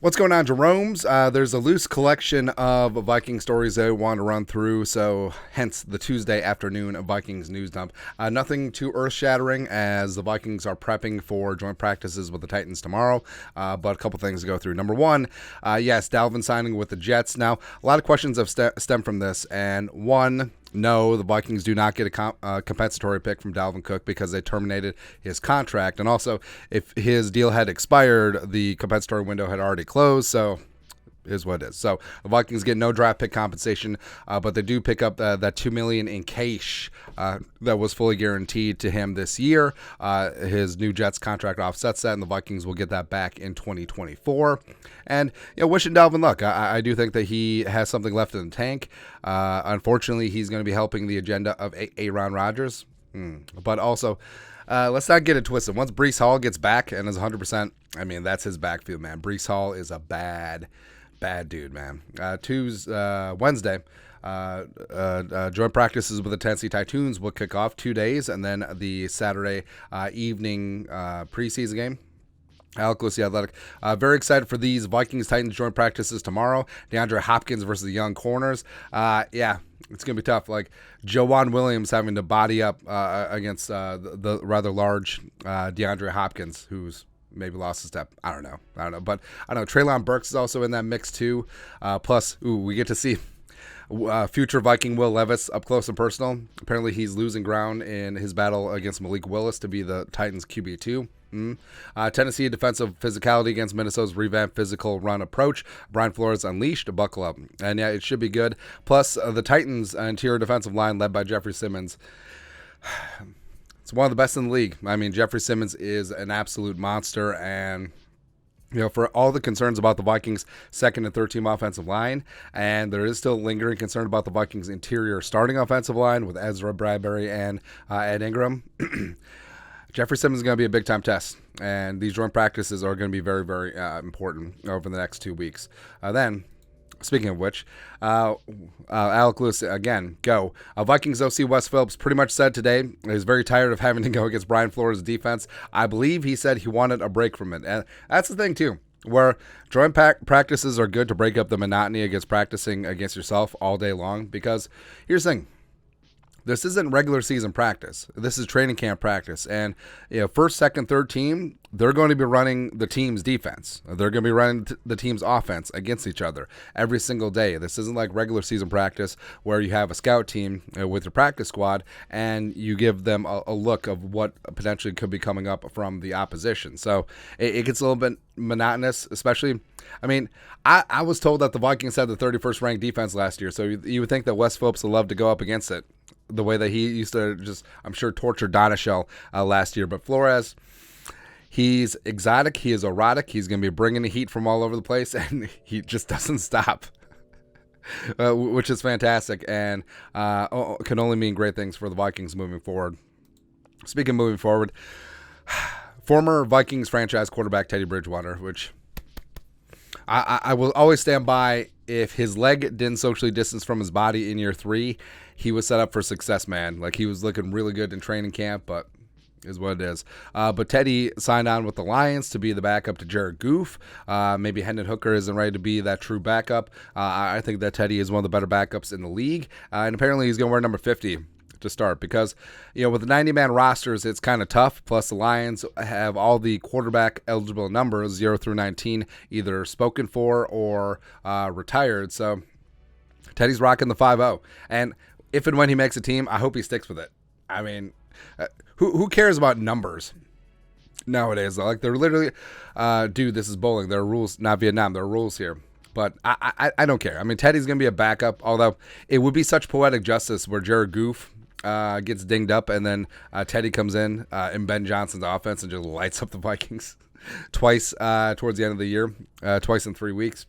What's going on, Jerome's? There's a loose collection of Viking stories that I want to run through, so hence the Tuesday afternoon Vikings news dump. Nothing too earth-shattering as the Vikings are prepping for joint practices with the Titans tomorrow, but a couple things to go through. Number one, yes, Dalvin signing with the Jets. Now, a lot of questions have stemmed from this, and one, no, the Vikings do not get a compensatory pick from Dalvin Cook because they terminated his contract. And also, if his deal had expired, the compensatory window had already closed, so is what it is. So the Vikings get no draft pick compensation, but they do pick up that $2 million in cash that was fully guaranteed to him this year. His new Jets contract offsets that, and the Vikings will get that back in 2024. And wishing Dalvin luck. I do think that he has something left in the tank. Unfortunately, he's going to be helping the agenda of Aaron Rodgers, but also. Let's not get it twisted. Once Breece Hall gets back and is 100%, I mean, that's his backfield, man. Breece Hall is a bad dude, man. Wednesday, joint practices with the Tennessee Titans will kick off 2 days, and then the Saturday evening preseason game. Alex, the Athletic. Very excited for these Vikings-Titans joint practices tomorrow. DeAndre Hopkins versus the young corners. Yeah, it's going to be tough. Like Joanne Williams having to body up against the rather large DeAndre Hopkins, who's maybe lost a step. I don't know. But I don't know. Treylon Burks is also in that mix too. Plus, we get to see future Viking Will Levis up close and personal. Apparently, he's losing ground in his battle against Malik Willis to be the Titans QB2. Tennessee defensive physicality against Minnesota's revamped physical run approach. Brian Flores unleashed. Buckle up. And yeah, it should be good. Plus, the Titans' interior defensive line led by Jeffrey Simmons. It's one of the best in the league. I mean, Jeffrey Simmons is an absolute monster, and for all the concerns about the Vikings' second and third team offensive line, and there is still lingering concern about the Vikings' interior starting offensive line with Ezra Bradbury and Ed Ingram. Jeffrey Simmons is going to be a big-time test, and these joint practices are going to be very, very important over the next 2 weeks. Then, speaking of which, Alec Lewis, again, go. Vikings OC Wes Phillips pretty much said today he's very tired of having to go against Brian Flores' defense. I believe he said he wanted a break from it, and that's the thing, too, where joint practices are good to break up the monotony against practicing against yourself all day long, because here's the thing. This isn't regular season practice. This is training camp practice. And first, second, third team, they're going to be running the team's defense. They're going to be running the team's offense against each other every single day. This isn't like regular season practice where you have a scout team with your practice squad and you give them a look of what potentially could be coming up from the opposition. So it gets a little bit monotonous, especially. I mean, I was told that the Vikings had the 31st ranked defense last year, so you would think that Wes Phillips would love to go up against it. The way that he used to just, I'm sure, torture Donishell last year. But Flores, he's exotic. He is erotic. He's going to be bringing the heat from all over the place, and he just doesn't stop, which is fantastic and can only mean great things for the Vikings moving forward. Speaking of moving forward, former Vikings franchise quarterback Teddy Bridgewater, which I will always stand by. If his leg didn't socially distance from his body in year 3, he was set up for success, man. Like, he was looking really good in training camp, but is what it is. But Teddy signed on with the Lions to be the backup to Jared Goff. Maybe Hendon Hooker isn't ready to be that true backup. I think that Teddy is one of the better backups in the league. And apparently he's going to wear number 50 to start because, with the 90-man rosters, it's kind of tough. Plus, the Lions have all the quarterback eligible numbers, 0 through 19, either spoken for or retired. So Teddy's rocking the 5-0. And if and when he makes a team, I hope he sticks with it. I mean, who cares about numbers nowadays? Like, they're literally, dude, this is bowling. There are rules, not Vietnam. There are rules here. But I don't care. I mean, Teddy's going to be a backup, although it would be such poetic justice where Jared Goff gets dinged up and then Teddy comes in Ben Johnson's offense and just lights up the Vikings twice towards the end of the year, twice in 3 weeks.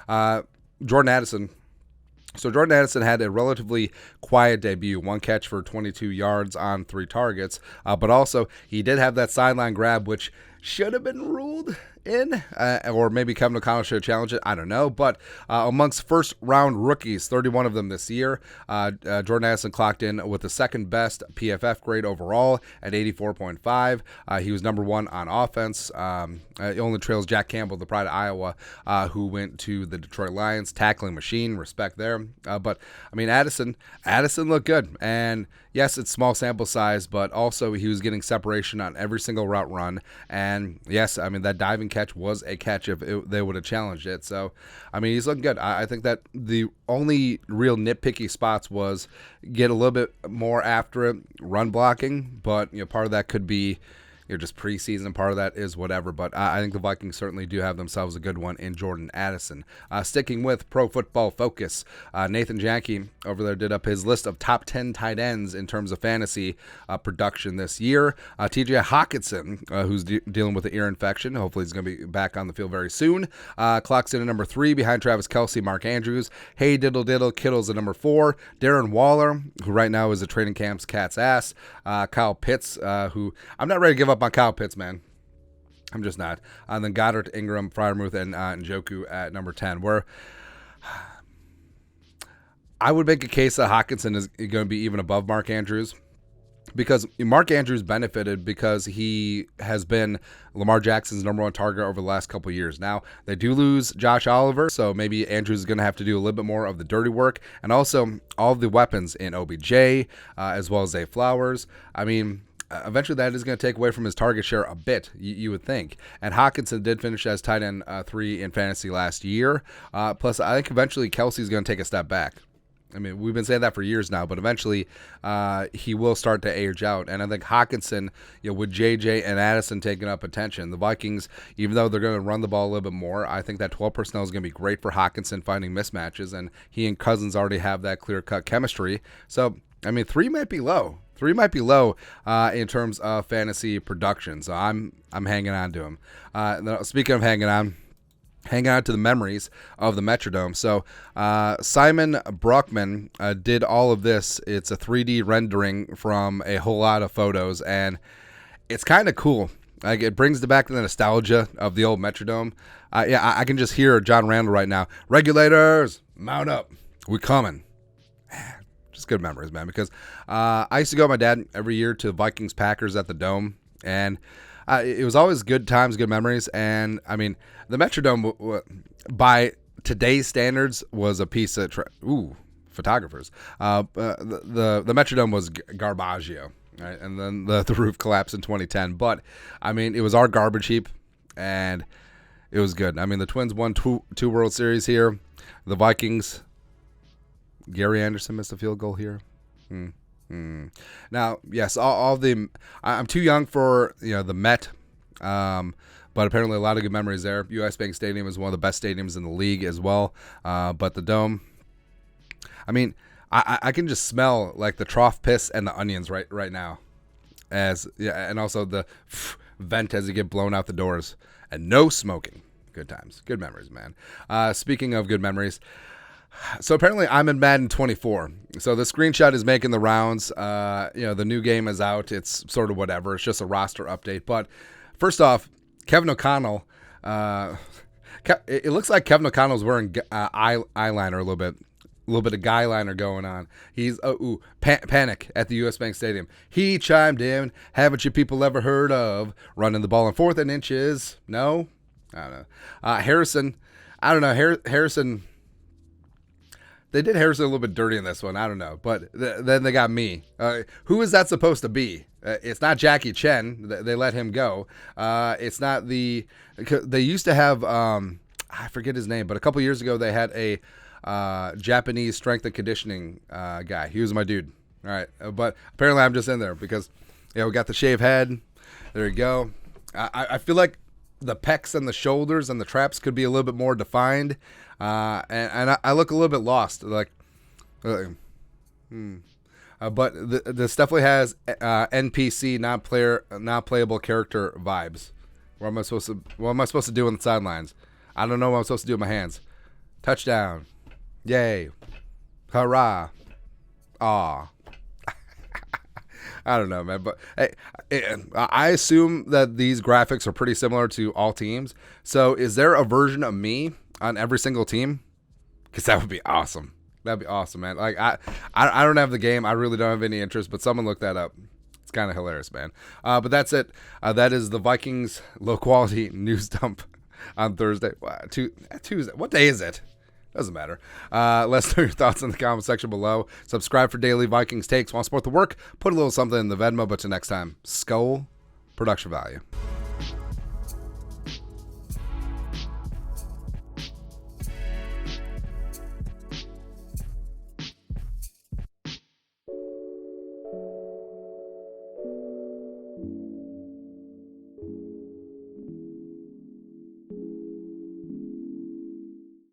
Jordan Addison. So Jordan Addison had a relatively quiet debut, 1 catch for 22 yards on 3 targets, but also he did have that sideline grab, which should have been ruled in, or maybe Kevin O'Connell should challenge it. I don't know. But amongst first-round rookies, 31 of them this year, Jordan Addison clocked in with the second best PFF grade overall at 84.5. He was number one on offense. He only trails Jack Campbell, the pride of Iowa, who went to the Detroit Lions. Tackling machine, respect there. But, I mean, Addison looked good. And, yes, it's small sample size, but also he was getting separation on every single route run. And, yes, I mean, that diving catch was a catch if they would have challenged it. So, I mean, he's looking good. I think that the only real nitpicky spots was get a little bit more after it, run blocking. But, part of that could be just preseason. Part of that is whatever. But I think the Vikings certainly do have themselves a good one in Jordan Addison. Sticking with Pro Football Focus, Nathan Janke over there did up his list of top 10 tight ends in terms of fantasy production this year. TJ Hockenson, who's dealing with an ear infection, hopefully he's going to be back on the field very soon, clocks in at number 3 behind Travis Kelce, Mark Andrews. Hey Diddle Diddle, Kittle's at number 4. Darren Waller, who right now is a training camp's cat's ass. Kyle Pitts, who I'm not ready to give up on Kyle Pitts, man. I'm just not. And then Goddard, Ingram, Freiermuth, and Njoku at number 10. Where I would make a case that Hockenson is going to be even above Mark Andrews, because Mark Andrews benefited because he has been Lamar Jackson's number one target over the last couple of years. Now, they do lose Josh Oliver, so maybe Andrews is going to have to do a little bit more of the dirty work. And also, all of the weapons in OBJ, as well as Zay Flowers. I mean, eventually that is going to take away from his target share a bit, you would think. And Hockenson did finish as tight end 3 in fantasy last year. Plus, I think eventually Kelsey's going to take a step back. I mean, we've been saying that for years now, but eventually he will start to age out. And I think Hockenson, with JJ and Addison taking up attention, the Vikings, even though they're going to run the ball a little bit more, I think that 12 personnel is going to be great for Hockenson finding mismatches, and he and Cousins already have that clear-cut chemistry. So, I mean, 3 might be low. 3 might be low in terms of fantasy production. So I'm hanging on to him. Speaking of hanging on to the memories of the Metrodome. So Simon Brockman did all of this. It's a 3D rendering from a whole lot of photos, and it's kind of cool. Like, it brings back the nostalgia of the old Metrodome. I can just hear John Randall right now. Regulators, mount up. We coming. Just good memories, man, because I used to go with my dad every year to Vikings Packers at the Dome, and it was always good times, good memories. And I mean, the Metrodome, by today's standards, was a piece of photographers. The Metrodome was garbaggio, right? And then the roof collapsed in 2010. But I mean, it was our garbage heap, and it was good. I mean, the Twins won two World Series here. The Vikings, Gary Anderson missed a field goal here. Now, yes, all the I'm too young for the Met, but apparently a lot of good memories there. U.S. Bank Stadium is one of the best stadiums in the league as well. But the Dome, I mean, I can just smell like the trough piss and the onions right now, and also the vent as you get blown out the doors, and no smoking. Good times, good memories, man. Speaking of good memories. So apparently I'm in Madden 24. So the screenshot is making the rounds. The new game is out. It's sort of whatever. It's just a roster update. But first off, Kevin O'Connell, it looks like Kevin O'Connell's wearing eyeliner a little bit of guy liner going on. He's panic at the U.S. Bank Stadium. He chimed in. Haven't you people ever heard of running the ball in 4th and inches? No? I don't know. Harrison, I don't know. Harrison... They did Harrison a little bit dirty in this one. I don't know. But then they got me. Who is that supposed to be? It's not Jackie Chen. They let him go. It's not the... They used to have... I forget his name. But a couple years ago, they had a Japanese strength and conditioning guy. He was my dude. All right. But apparently I'm just in there because we got the shaved head. There you go. I feel like the pecs and the shoulders and the traps could be a little bit more defined. And I look a little bit lost, but this definitely has NPC, not playable character vibes. What am I supposed to do on the sidelines? I don't know what I'm supposed to do with my hands. Touchdown, yay, hurrah, aw. I don't know, man. But hey, I assume that these graphics are pretty similar to all teams. So is there a version of me on every single team? Because that would be awesome. That'd be awesome, man. Like I don't have the game. I really don't have any interest, but someone look that up. It's kind of hilarious, man. But that's it. That is the Vikings low quality news dump on Thursday. Tuesday. What day is it? Doesn't matter. Let us know your thoughts in the comment section below. Subscribe for daily Vikings takes. Want to support the work? Put a little something in the Venmo. But till next time, Skull Production Value.